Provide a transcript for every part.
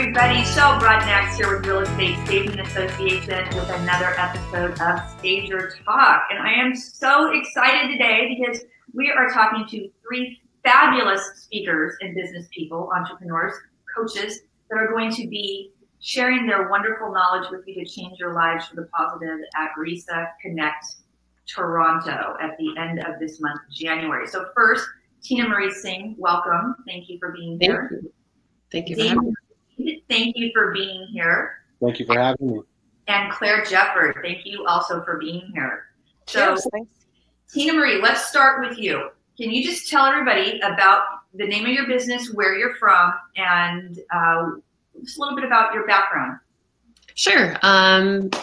everybody. Shell Brodnax here with Real Estate Staging Association with another episode of Stager Talk. And I am so excited today because we are talking to three fabulous speakers and business people, entrepreneurs, coaches that are going to be sharing their wonderful knowledge with you to change your lives for the positive at RESA Connect Toronto at the end of this month, January. So first, Tina Marie Martin-Singh, welcome. Thank you for being here. Thank you for having me. Thank you for being here. Thank you for having me. And Claire Jefford, thank you also for being here. Cheers. So, Thanks. Tina Marie, let's start with you. Can you just tell everybody about the name of your business, where you're from, and just a little bit about your background? Sure.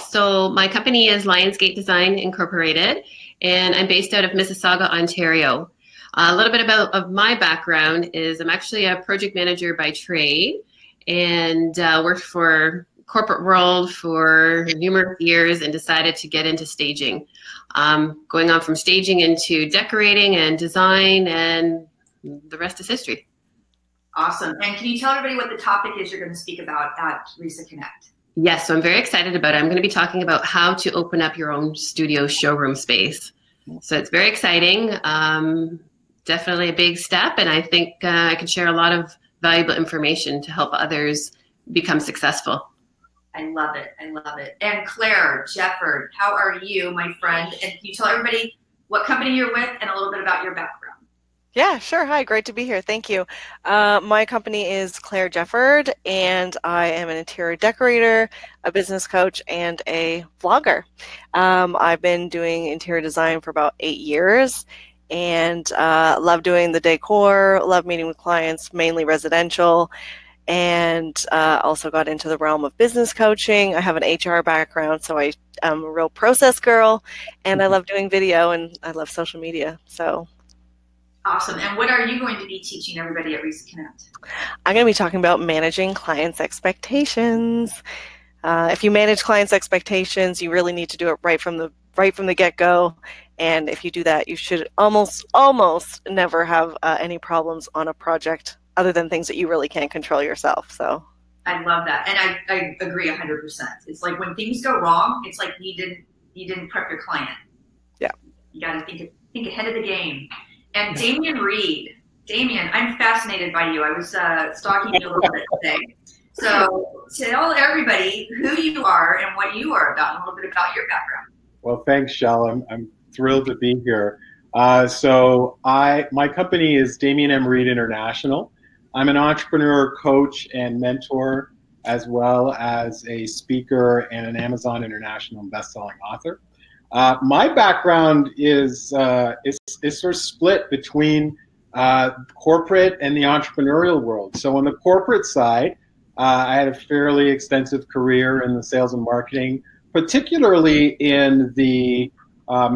So my company is Lionsgate Design Incorporated, and I'm based out of Mississauga, Ontario. A little bit of my background is I'm actually a project manager by trade, and worked for corporate world for numerous years and decided to get into staging. Going on from staging into decorating and design, and the rest is history. Awesome. And can you tell everybody what the topic is you're going to speak about at RESA Connect? Yes, so I'm very excited about it. I'm going to be talking about how to open up your own studio showroom space. So it's very exciting. Definitely a big step, and I think I can share a lot of valuable information to help others become successful. I love it. I love it. And Claire Jefford, how are you, my friend? And can you tell everybody what company you're with and a little bit about your background? Yeah, sure. Hi, great to be here. Thank you. My company is Claire Jefford, and I am an interior decorator, a business coach, and a vlogger. I've been doing interior design for about 8 years, and love doing the decor, love meeting with clients, mainly residential, and also got into the realm of business coaching. I have an HR background, so I'm a real process girl, and I love doing video, and I love social media. So. Awesome. And what are you going to be teaching everybody at RESA Connect? I'm going to be talking about managing clients' expectations. If you manage clients' expectations, you really need to do it right from the get-go. And if you do that, you should almost never have any problems on a project other than things that you really can't control yourself. So I love that. And I agree 100%. It's like when things go wrong, it's like you didn't prep your client. Yeah. You got to think ahead of the game. And Damian Reid. Damian, I'm fascinated by you. I was stalking you a little bit today. So tell everybody who you are and what you are about, and a little bit about your background. Well, thanks, Shell. I'm thrilled to be here. My company is Damian Reid International. I'm an entrepreneur, coach, and mentor, as well as a speaker and an Amazon International best-selling author. My background is sort of split between corporate and the entrepreneurial world. So on the corporate side, I had a fairly extensive career in the sales and marketing, particularly in the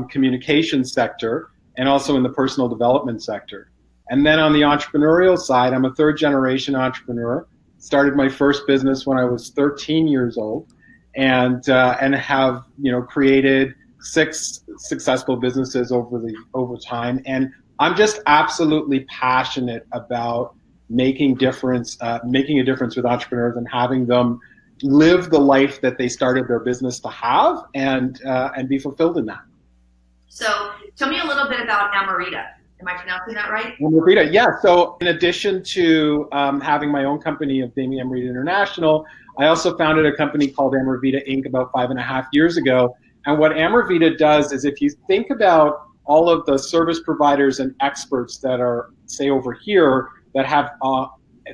communication sector and also in the personal development sector. And then on the entrepreneurial side, I'm a third-generation entrepreneur. Started my first business when I was 13 years old, and have created 6 successful businesses over time. And I'm just absolutely passionate about making a difference with entrepreneurs and having them live the life that they started their business to have, and be fulfilled in that. So tell me a little bit about Amarita. Am I pronouncing that right? Amarita, yeah. So in addition to having my own company of Damian Reid International, I also founded a company called Amarita Inc. about 5.5 years ago. And what Amarita does is, if you think about all of the service providers and experts that are, say, over here, that have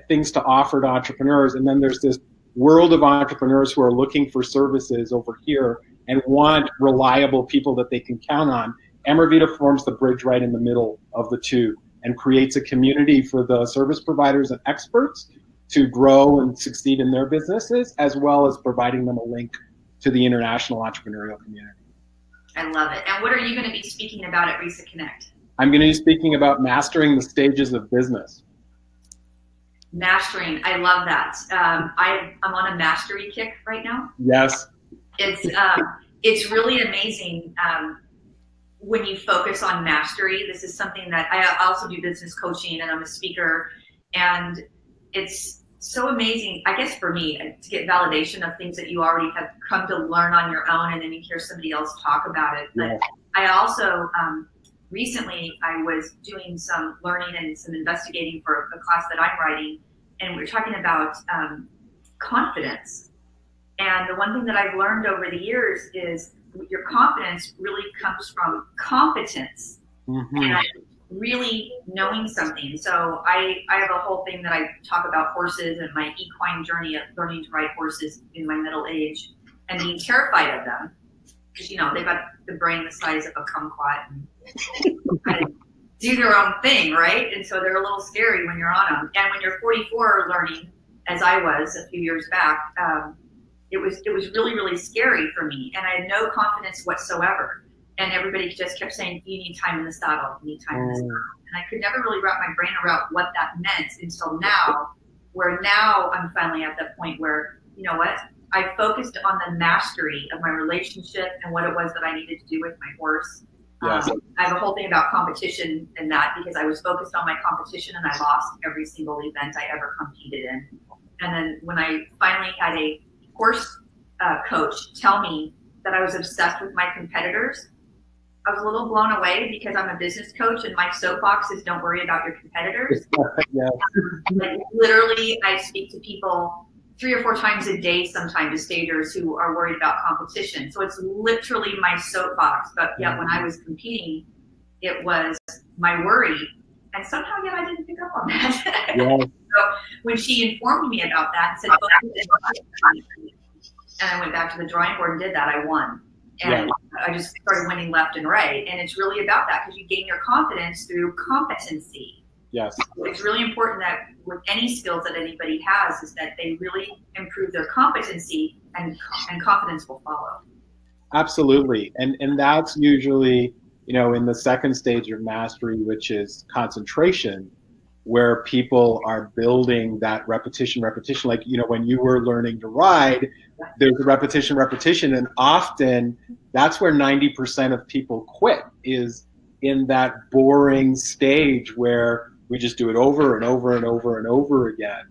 things to offer to entrepreneurs, and then there's this world of entrepreneurs who are looking for services over here and want reliable people that they can count on, Amarita forms the bridge right in the middle of the two and creates a community for the service providers and experts to grow and succeed in their businesses, as well as providing them a link to the international entrepreneurial community. I love it. And what are you going to be speaking about at RESA Connect? I'm going to be speaking about mastering the stages of business. Mastering, I love that. I'm on a mastery kick right now. Yes. It's really amazing when you focus on mastery. This is something that I also do business coaching, and I'm a speaker, and it's so amazing, I guess for me, to get validation of things that you already have come to learn on your own, and then you hear somebody else talk about it. But I also, recently, I was doing some learning and some investigating for a class that I'm writing, and we were talking about confidence. And the one thing that I've learned over the years is your confidence really comes from competence. And really knowing something. So I have a whole thing that I talk about horses and my equine journey of learning to ride horses in my middle age and being terrified of them. Because, you know, they've got the brain the size of a kumquat and kind of do their own thing, right? And so they're a little scary when you're on them. And when you're 44 learning, as I was a few years back, it was really, really scary for me. And I had no confidence whatsoever. And everybody just kept saying, you need time in the saddle, you need time in the saddle. And I could never really wrap my brain around what that meant until now, where now I'm finally at that point where, you know what, I focused on the mastery of my relationship and what it was that I needed to do with my horse. I have a whole thing about competition and that because I was focused on my competition and I lost every single event I ever competed in. And then when I finally had a horse coach tell me that I was obsessed with my competitors, I was a little blown away because I'm a business coach and my soapbox is don't worry about your competitors. Like literally, I speak to people 3 or 4 times a day, sometimes to stagers who are worried about competition. So it's literally my soapbox. But yet when I was competing, it was my worry. And somehow yet I didn't pick up on that. So when she informed me about that and said, and I went back to the drawing board and did that, I won. And I just started winning left and right. And it's really about that because you gain your confidence through competency. Yes. It's really important that with any skills that anybody has is that they really improve their competency and confidence will follow. Absolutely. And that's usually, you know, in the second stage of mastery, which is concentration, where people are building that repetition. Like, you know, when you were learning to ride, there's a repetition, and often that's where 90% of people quit, is in that boring stage where we just do it over and over and over and over again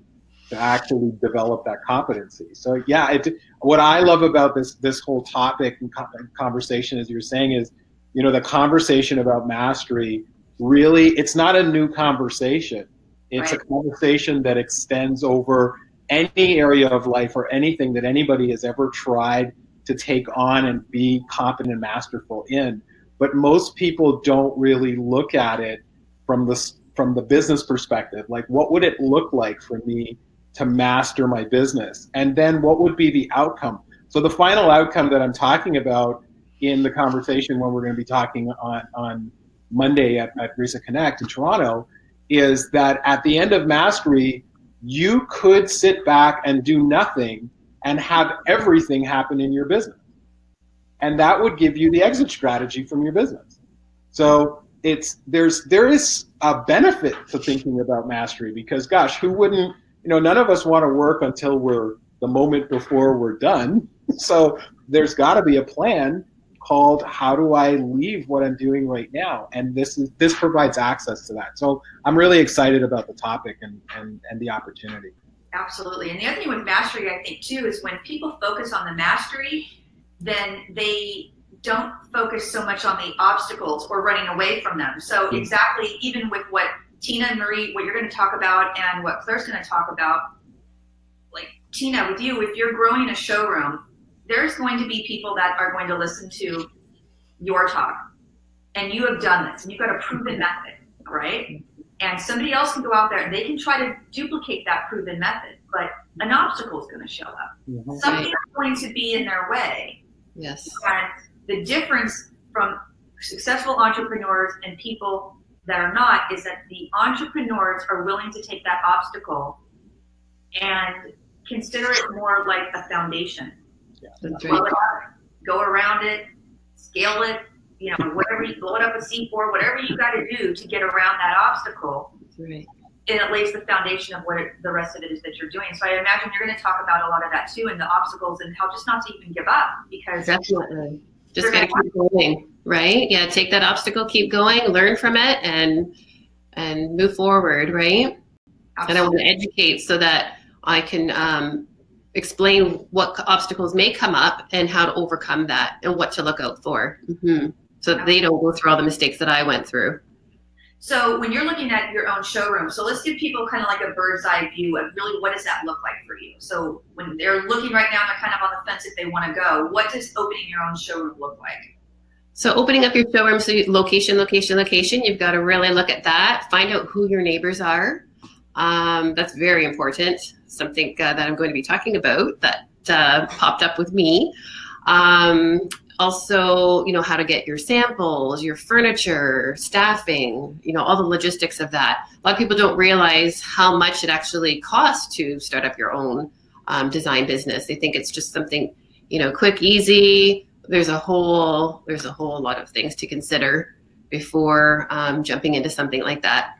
to actually develop that competency. So yeah, what I love about this whole topic and conversation, as you're saying, is, you know, the conversation about mastery, really, it's not a new conversation. It's a conversation that extends over any area of life or anything that anybody has ever tried to take on and be competent and masterful in. But most people don't really look at it from the business perspective. Like, what would it look like for me to master my business? And then what would be the outcome? So the final outcome that I'm talking about in the conversation when we're going to be talking on Monday at RESA Connect in Toronto is that at the end of mastery, you could sit back and do nothing and have everything happen in your business. And that would give you the exit strategy from your business. So there is a benefit to thinking about mastery because, gosh, who wouldn't, you know, none of us want to work until we're the moment before we're done. So there's got to be a plan called how do I leave what I'm doing right now? And this provides access to that. So I'm really excited about the topic and the opportunity. Absolutely. And the other thing with mastery, I think, too, is when people focus on the mastery, then they don't focus so much on the obstacles or running away from them. So exactly, even with what Tina Marie, what you're going to talk about and what Claire's going to talk about, like Tina, with you, if you're growing a showroom, there's going to be people that are going to listen to your talk. And you have done this, and you've got a proven method, right? And somebody else can go out there and they can try to duplicate that proven method, but an obstacle is going to show up. Something is going to be in their way. Yes. And the difference from successful entrepreneurs and people that are not is that the entrepreneurs are willing to take that obstacle and consider it more like a foundation. That's right. Go around it, scale it, you know, whatever you blow it up a C4, whatever you got to do to get around that obstacle. That's right. And it lays the foundation of what the rest of it is that you're doing. So I imagine you're going to talk about a lot of that too, and the obstacles and how just not to even give up, because definitely just got to keep going, right? Yeah, take that obstacle, keep going, learn from it, and move forward, right? Absolutely. And I want to educate so that I can explain what obstacles may come up and how to overcome that and what to look out for. So that they don't go through all the mistakes that I went through. So when you're looking at your own showroom, so let's give people kind of like a bird's eye view of really what does that look like for you? So when they're looking right now, they're kind of on the fence if they want to go. What does opening your own showroom look like? So opening up your showroom, so location, you've got to really look at that. Find out who your neighbors are. That's very important. Something that I'm going to be talking about that popped up with me. Also, how to get your samples, your furniture, staffing, all the logistics of that. A lot of people don't realize how much it actually costs to start up your own design business. They think it's just something, quick, easy. There's a whole lot of things to consider before jumping into something like that.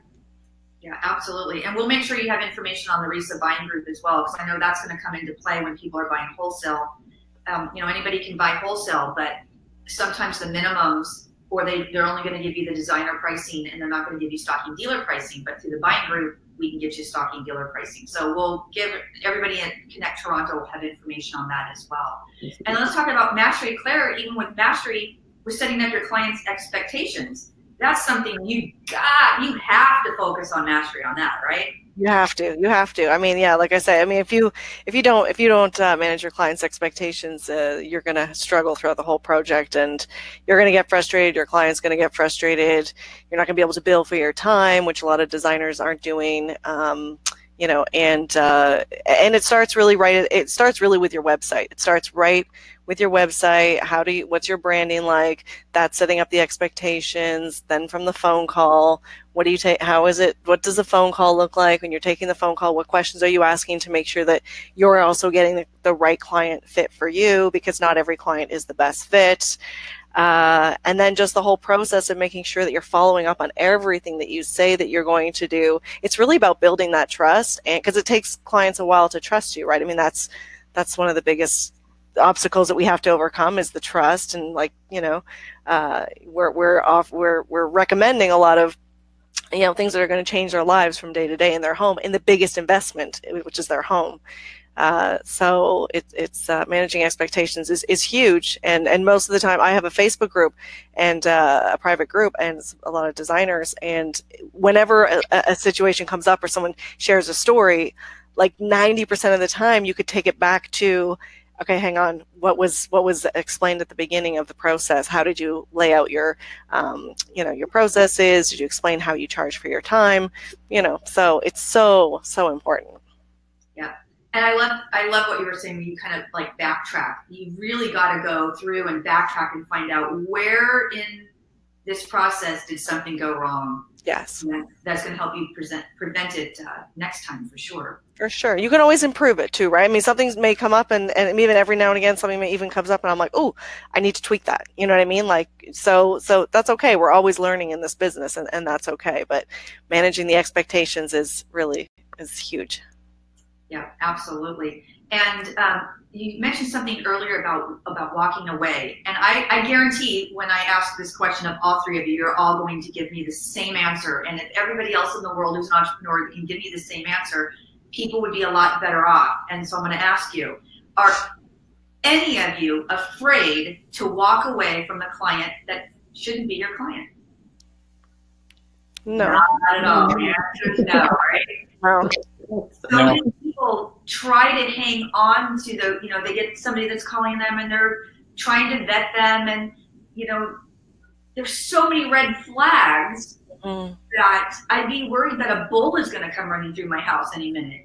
Yeah, absolutely. And we'll make sure you have information on the RESA buying group as well, because I know that's going to come into play when people are buying wholesale. Anybody can buy wholesale, but sometimes the minimums, or they're only going to give you the designer pricing and they're not going to give you stocking dealer pricing, but through the buying group, we can get you stocking dealer pricing. So we'll give everybody at Connect Toronto will have information on that as well. And let's talk about mastery. Claire, even with mastery, we're setting up your clients' expectations. That's something you have to focus on mastery on that, right? You have to. I mean, yeah, like I say, I mean, if you don't manage your clients' expectations, you're going to struggle throughout the whole project, and you're going to get frustrated. Your client's going to get frustrated. You're not going to be able to bill for your time, which a lot of designers aren't doing. And it starts really right. It starts really with your website. It starts right with your website. What's your branding like? That's setting up the expectations. Then from the phone call, what do you take? How is it? What does the phone call look like when you're taking the phone call? What questions are you asking to make sure that you're also getting the right client fit for you? Because not every client is the best fit. And then just the whole process of making sure that you're following up on everything that you say that you're going to do. It's really about building that trust, and because it takes clients a while to trust you, right? I mean, that's one of the biggest obstacles that we have to overcome is the trust. And we're recommending a lot of things that are going to change their lives from day to day in their home, in the biggest investment, which is their home. So it's managing expectations is huge. And most of the time I have a Facebook group and a private group and a lot of designers. And whenever a situation comes up or someone shares a story, like 90% of the time you could take it back to, okay, hang on, what was explained at the beginning of the process? How did you lay out your, your processes? Did you explain how you charge for your time? So it's so important. Yeah. And I love what you were saying. You kind of like backtrack. You really got to go through and backtrack and find out where in this process did something go wrong. Yes. And that's going to help you prevent it next time for sure. For sure. You can always improve it too, right? I mean, something may come up and even every now and again, something may even comes up and I'm like, oh, I need to tweak that. You know what I mean? Like, so that's okay. We're always learning in this business and that's okay. But managing the expectations is huge. Yeah, absolutely. And you mentioned something earlier about walking away. And I guarantee when I ask this question of all three of you, you're all going to give me the same answer. And if everybody else in the world who's an entrepreneur can give me the same answer, people would be a lot better off. And so I'm going to ask you, are any of you afraid to walk away from the client that shouldn't be your client? No. Not at all. The answer is no, right? No. So many people try to hang on to they get somebody that's calling them and they're trying to vet them, and there's so many red flags that I'd be worried that a bull is going to come running through my house any minute,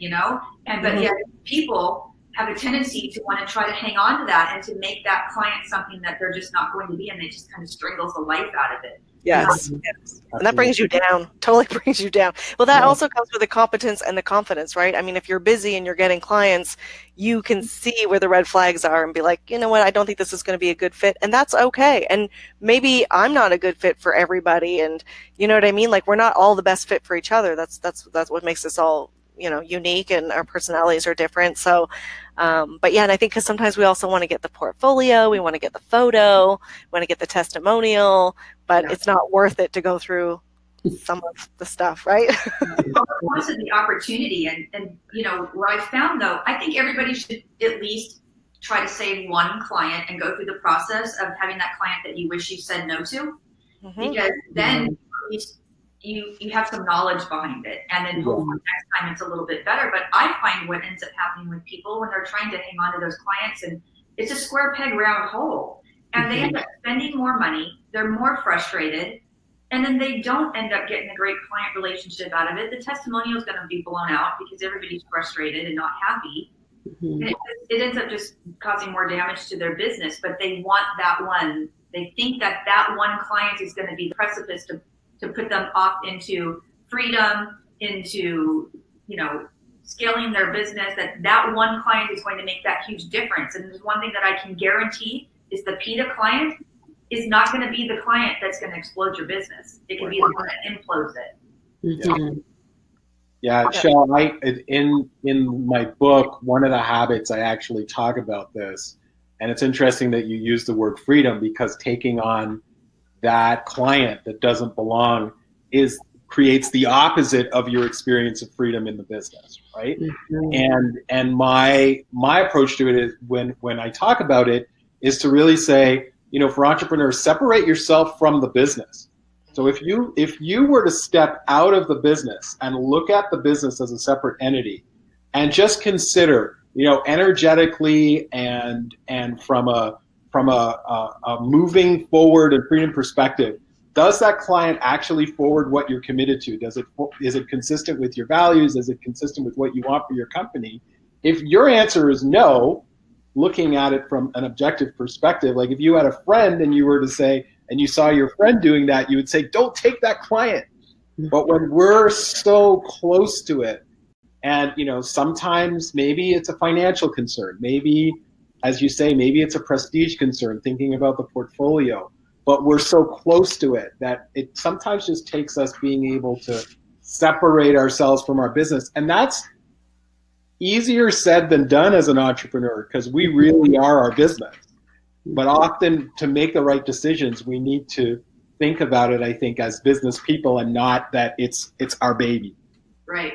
but yet people have a tendency to want to try to hang on to that and to make that client something that they're just not going to be, and they just kind of strangles the life out of it. Yes. And that brings you down, totally brings you down. Well, that also comes with the competence and the confidence, right? I mean, if you're busy and you're getting clients, you can see where the red flags are and be like, you know what, I don't think this is going to be a good fit. And that's okay. And maybe I'm not a good fit for everybody. And you know what I mean? Like, we're not all the best fit for each other. That's what makes us all, unique, and our personalities are different. So, but yeah, and I think because sometimes we also want to get the portfolio, we want to get the photo, we want to get the testimonial, but it's not worth it to go through some of the stuff, right? Most of the opportunity, and you know, what I found though, I think everybody should at least try to save one client and go through the process of having that client that you wish you said no to, because then at least you have some knowledge behind it, and then hopefully next time it's a little bit better. But I find what ends up happening with people when they're trying to hang on to those clients, and it's a square peg round hole, and they end up spending more money, they're more frustrated, and then they don't end up getting a great client relationship out of it. The testimonial is going to be blown out because everybody's frustrated and not happy. And it ends up just causing more damage to their business, but they want that one. They think that that one client is going to be the precipice to put them off into freedom, into, you know, scaling their business, that one client is going to make that huge difference. And there's one thing that I can guarantee is the PITA client is not going to be the client that's going to explode your business. It can be the one that implodes it. Yeah, Shell, in my book, one of the habits I actually talk about this, and it's interesting that you use the word freedom, because taking on that client that doesn't belong creates the opposite of your experience of freedom in the business, right? And my approach to it is, when I talk about it, is to really say, you know, for entrepreneurs, separate yourself from the business. So if you were to step out of the business and look at the business as a separate entity, and just consider, you know, energetically and from a moving forward and freedom perspective, does that client actually forward what you're committed to? Is it consistent with your values? Is it consistent with what you want for your company? If your answer is no, looking at it from an objective perspective, like if you had a friend and you were to say, and you saw your friend doing that, you would say, don't take that client. But when we're so close to it, and, you know, sometimes maybe it's a financial concern, maybe, as you say, maybe it's a prestige concern, thinking about the portfolio, but we're so close to it that it sometimes just takes us being able to separate ourselves from our business. And that's easier said than done as an entrepreneur, because we really are our business. But often, to make the right decisions, we need to think about it, I think, as business people, and not that it's our baby. Right.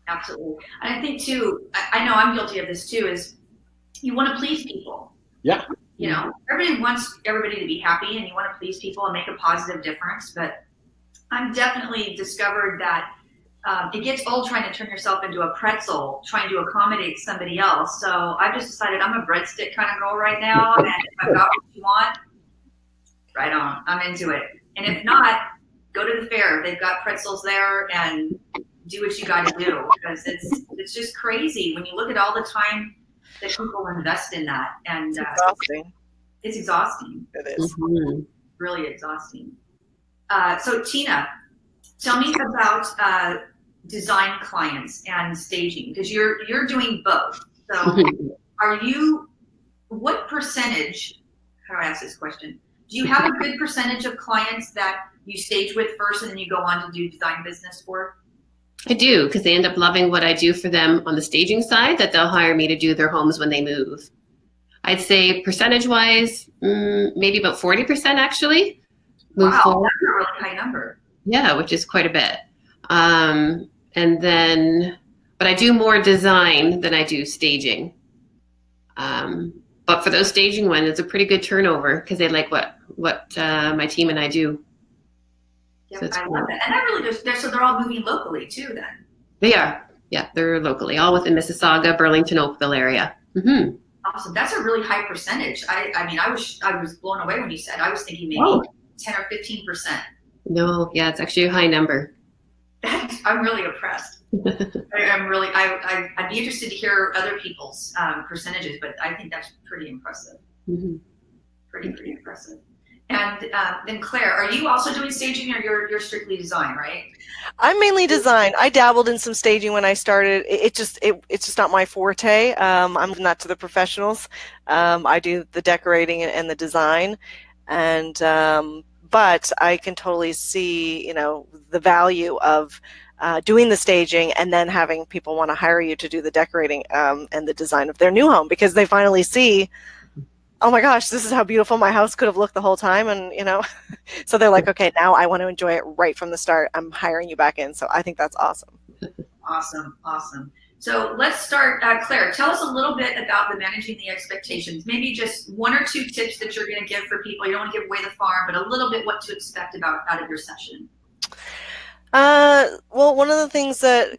Absolutely. And I think too, I know I'm guilty of this too, is you want to please people. Yeah. You know, everybody wants everybody to be happy, and you want to please people and make a positive difference. But I've definitely discovered that it gets old trying to turn yourself into a pretzel, trying to accommodate somebody else. So I've just decided I'm a breadstick kind of girl right now. And if I've got what you want, right on, I'm into it. And if not, go to the fair. They've got pretzels there, and do what you got to do, because it's just crazy when you look at all the time that people invest in that. And it's exhausting. It's exhausting. It is. Really exhausting. So Tina, tell me about design clients and staging, because you're doing both. So what percentage, how do I ask this question? Do you have a good percentage of clients that you stage with first and then you go on to do design business for? I do, because they end up loving what I do for them on the staging side, that they'll hire me to do their homes when they move. I'd say percentage-wise, maybe about 40% actually. Wow, that's a really high number. Yeah, which is quite a bit. And then, but I do more design than I do staging. But for those staging ones, it's a pretty good turnover, because they like what my team and I do. Yep, so I love that. And that really so they're all moving locally too then? They are. Yeah, they're locally, all within Mississauga, Burlington, Oakville area. Awesome. That's a really high percentage. I mean, I was blown away when you said. I was thinking maybe 10 or 15%. No, yeah, it's actually a high number. I'm really impressed. I'm really, I'd be interested to hear other people's percentages, but I think that's pretty impressive. Pretty impressive. And then Claire, are you also doing staging, or you're strictly design, right? I'm mainly design. I dabbled in some staging when I started. It's just not my forte. I'm not to the professionals. I do the decorating and the design, and but I can totally see, you know, the value of doing the staging and then having people want to hire you to do the decorating and the design of their new home, because they finally see oh my gosh, this is how beautiful my house could have looked the whole time. And, you know, so they're like, okay, now I want to enjoy it right from the start. I'm hiring you back in. So I think that's awesome. Awesome. Awesome. So let's start, Claire, tell us a little bit about the managing the expectations. Maybe just 1 or 2 tips that you're going to give for people. You don't want to give away the farm, but a little bit what to expect out of your session. Well, one of the things that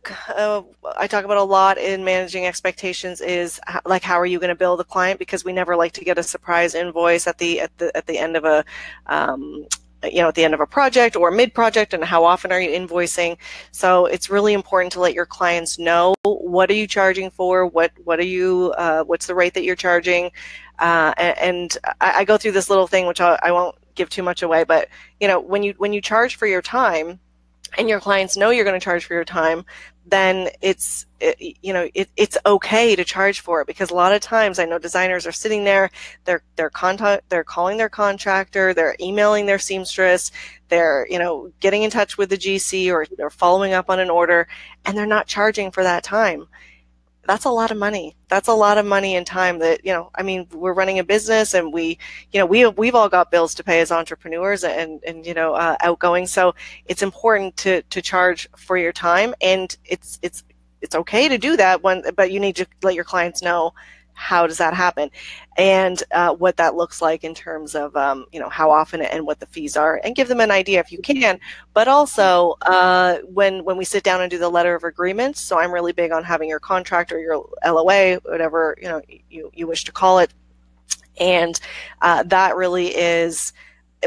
I talk about a lot in managing expectations is like, how are you going to bill the client? Because we never like to get a surprise invoice at the end of a at the end of a project or mid-project, and how often are you invoicing? So it's really important to let your clients know, what are you charging for? What are you? What's the rate that you're charging? And I go through this little thing, which I won't give too much away, but you know, when you charge for your time, and your clients know you're going to charge for your time, then it's okay to charge for it, because a lot of times I know designers are sitting there, they're calling their contractor, they're emailing their seamstress, they're getting in touch with the GC, or they're following up on an order, and they're not charging for that time. That's a lot of money. That's a lot of money and time that, I mean, we're running a business, and we've all got bills to pay as entrepreneurs and outgoing. So it's important to charge for your time, and it's okay to do that but you need to let your clients know how does that happen, and what that looks like in terms of how often and what the fees are, and give them an idea if you can. But also when we sit down and do the letter of agreement, so I'm really big on having your contract or your LOA, whatever you wish to call it, and that really is,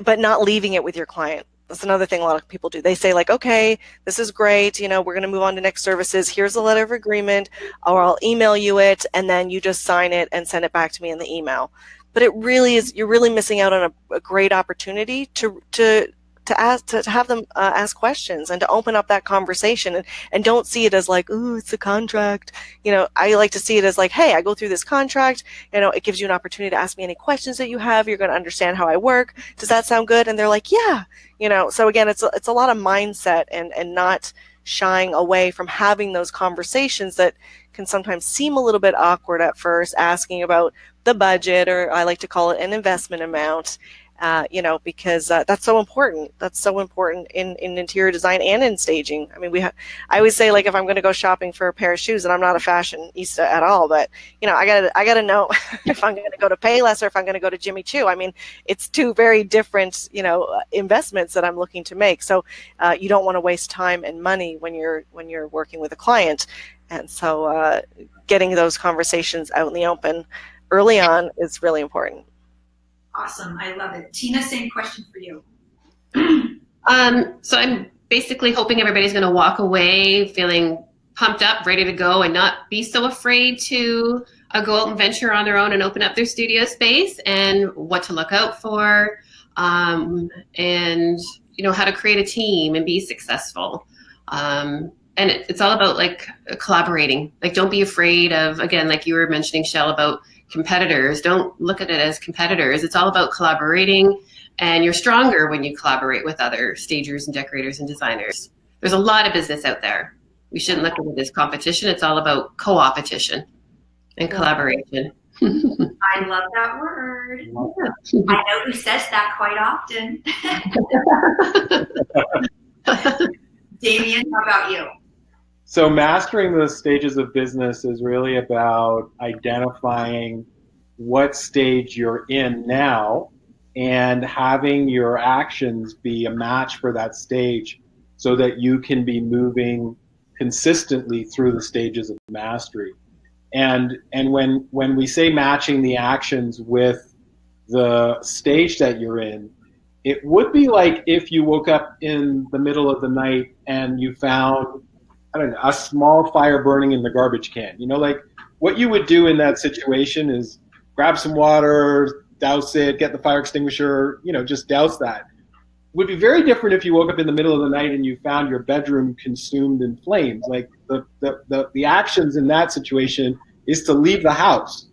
but not leaving it with your client. That's another thing a lot of people do. They say like, okay, this is great, we're going to move on to next services. Here's the letter of agreement, or I'll email you it, and then you just sign it and send it back to me in the email. But it really is, you're really missing out on a great opportunity to have them ask questions and to open up that conversation, and don't see it as like, ooh, it's a contract. I like to see it as like, hey, I go through this contract, it gives you an opportunity to ask me any questions that you have. You're going to understand how I work. Does that sound good? And they're like, yeah. So again, it's a lot of mindset and not shying away from having those conversations that can sometimes seem a little bit awkward at first, asking about the budget, or I like to call it an investment amount. Because that's so important. That's so important in interior design and in staging. I mean, I always say, like, if I'm going to go shopping for a pair of shoes, and I'm not a fashionista at all, but I gotta know if I'm going to go to Payless or if I'm going to go to Jimmy Choo. I mean, it's 2 very different investments that I'm looking to make. So you don't want to waste time and money when you're working with a client, and so getting those conversations out in the open early on is really important. Awesome. I love it. Tina, same question for you. So I'm basically hoping everybody's going to walk away feeling pumped up, ready to go, and not be so afraid to go out and venture on their own and open up their studio space, and what to look out for, and how to create a team and be successful. And it's all about like collaborating. Like, don't be afraid of, again, like you were mentioning, Shell, about competitors. Don't look at it as competitors. It's all about collaborating, and you're stronger when you collaborate with other stagers and decorators and designers. There's a lot of business out there. We shouldn't look at it as competition. It's all about co-opetition and collaboration. I love that word. Yeah. I know who says that quite often. Damian, how about you? So mastering the stages of business is really about identifying what stage you're in now and having your actions be a match for that stage, so that you can be moving consistently through the stages of mastery. And when we say matching the actions with the stage that you're in, it would be like if you woke up in the middle of the night and you found, I don't know, a small fire burning in the garbage can. Like, what you would do in that situation is grab some water, douse it, get the fire extinguisher, just douse that. It would be very different if you woke up in the middle of the night and you found your bedroom consumed in flames. Like, the actions in that situation is to leave the house.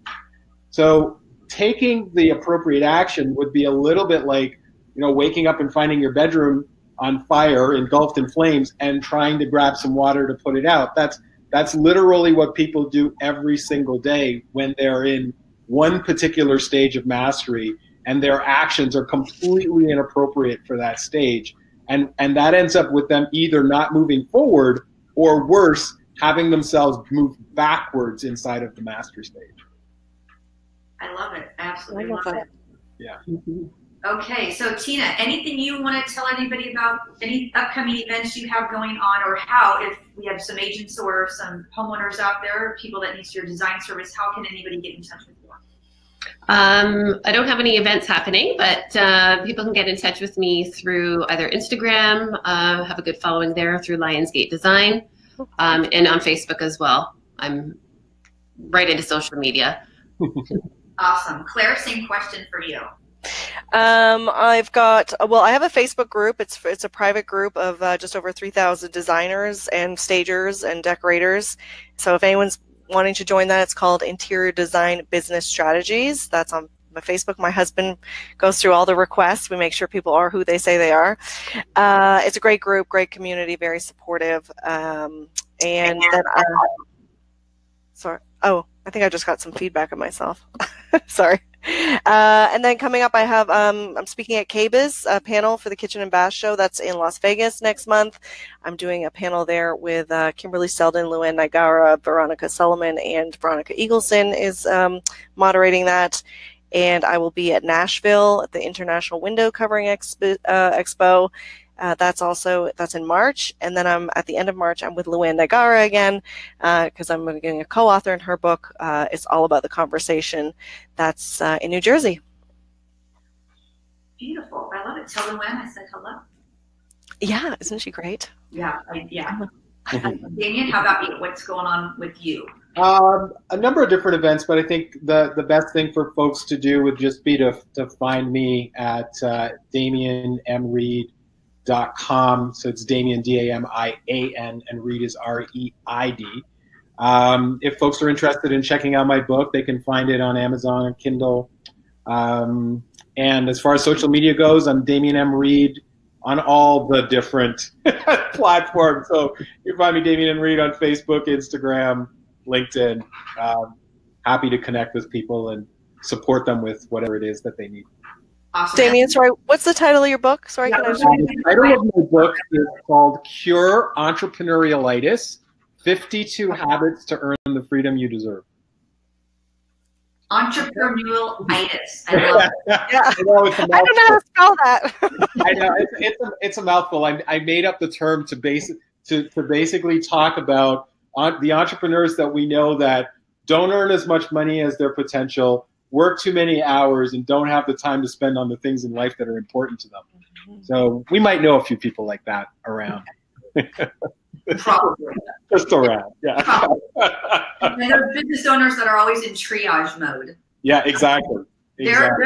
So taking the appropriate action would be a little bit like, waking up and finding your bedroom on fire, engulfed in flames, and trying to grab some water to put it out. That's literally what people do every single day when they're in one particular stage of mastery, and their actions are completely inappropriate for that stage. And that ends up with them either not moving forward, or worse, having themselves move backwards inside of the mastery stage. I love it. Absolutely love it. Yeah. Okay, so Tina, anything you want to tell anybody about any upcoming events you have going on, or how, if we have some agents or some homeowners out there, people that need your design service, how can anybody get in touch with you? I don't have any events happening, but people can get in touch with me through either Instagram, have a good following there through Lionsgate Design, and on Facebook as well. I'm right into social media. Awesome. Claire, same question for you. I've got, well, I have a Facebook group. It's a private group of just over 3,000 designers and stagers and decorators. So if anyone's wanting to join that, it's called Interior Design Business Strategies. That's on my Facebook. My husband goes through all the requests. We make sure people are who they say they are. It's a great group, great community, very supportive. And then, sorry. Oh, I think I just got some feedback of myself. Sorry. And then coming up, I have, I'm speaking at KBIS, a panel for the Kitchen and Bath Show. That's in Las Vegas next month. I'm doing a panel there with Kimberly Selden, Luann Nigara, Veronica Solomon, and Veronica Eagleson is moderating that. And I will be at Nashville at the International Window Covering Expo. That's in March, and then I'm at the end of March. I'm with Luann Nigara again because I'm getting a co-author in her book. It's all about the conversation. That's in New Jersey. Beautiful. I love it. Tell Luann I said hello. Yeah, isn't she great? Yeah, yeah. Damian, how about you? What's going on with you? A number of different events, but I think the best thing for folks to do would just be to find me at DamianMreid.com. So it's Damian, D-A-M-I-A-N, and Reid is R-E-I-D. If folks are interested in checking out my book, they can find it on Amazon and Kindle. And as far as social media goes, I'm Damian M. Reid on all the different platforms. So you can find me Damian M. Reid on Facebook, Instagram, LinkedIn. Happy to connect with people and support them with whatever it is that they need. Awesome. Damian, sorry, what's the title of your book? Sorry, the title of my book is called Cure Entrepreneurialitis, 52 Habits to Earn the Freedom You Deserve. Entrepreneurialitis. I love it. Yeah. I don't know how to spell that. I know, it's a mouthful. I made up the term to basically talk about the entrepreneurs that we know that don't earn as much money as their potential, work too many hours, and don't have the time to spend on the things in life that are important to them. So we might know a few people like that around. Probably. Just around, yeah. Probably. And there are business owners that are always in triage mode. Yeah, exactly. There are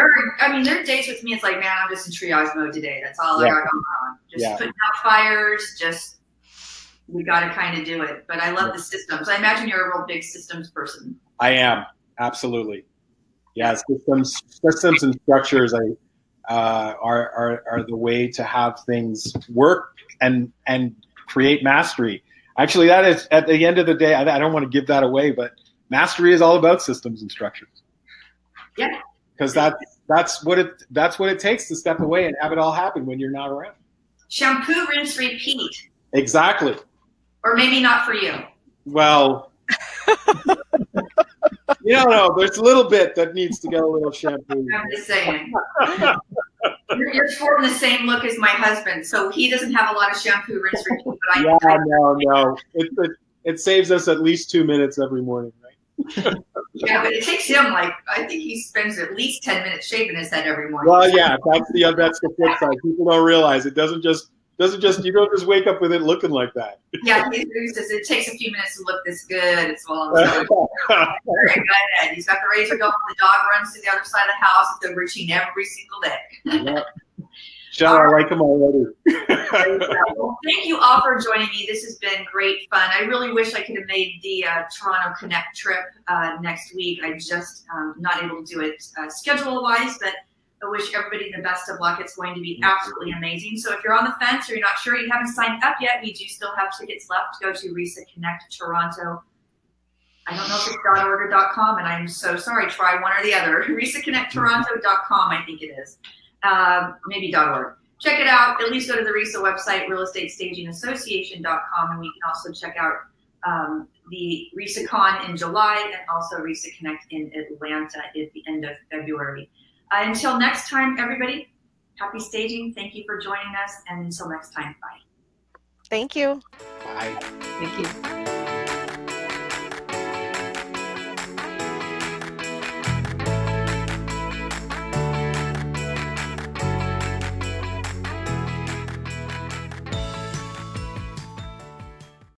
days with me, it's like, man, I'm just in triage mode today. That's all I got going on. Just putting out fires, we got to kind of do it. But I love the systems. I imagine you're a real big systems person. I am, absolutely. Yeah, systems and structures are the way to have things work and create mastery. Actually, that is, at the end of the day, I don't want to give that away, but mastery is all about systems and structures. Yeah. Because that's what it takes to step away and have it all happen when you're not around. Shampoo, rinse, repeat. Exactly. Or maybe not for you. Well, you don't know. There's a little bit that needs to get a little shampoo. I'm just saying. You're sporting the same look as my husband, so he doesn't have a lot of shampoo, rinse, repeat. But no. It saves us at least 2 minutes every morning, right? Yeah, but it takes him I think he spends at least 10 minutes shaving his head every morning. Well, yeah, that's the flip side. People don't realize it doesn't just you don't just wake up with it looking like that. Yeah, it takes a few minutes to look this good. It's well very good. He's got the razor going. The dog runs to the other side of the house. It's a routine every single day. Yeah. Shell, I like him already. Well, thank you all for joining me. This has been great fun. I really wish I could have made the Toronto Connect trip next week. I'm just not able to do it schedule-wise, but I wish everybody the best of luck. It's going to be absolutely amazing. So if you're on the fence or you're not sure, you haven't signed up yet, we do still have tickets left to go to RESA Connect Toronto I don't know if it's .org or .com, and I'm so sorry. Try one or the other. RESAConnectToronto.com, I think it is. Maybe .org. Check it out. At least go to the RESA website, realestatestagingassociation.com, and we can also check out the RESA Con in July and also RESA Connect in Atlanta at the end of February. Until next time, everybody, happy staging. Thank you for joining us, and until next time, bye. Thank you. Bye. Thank you.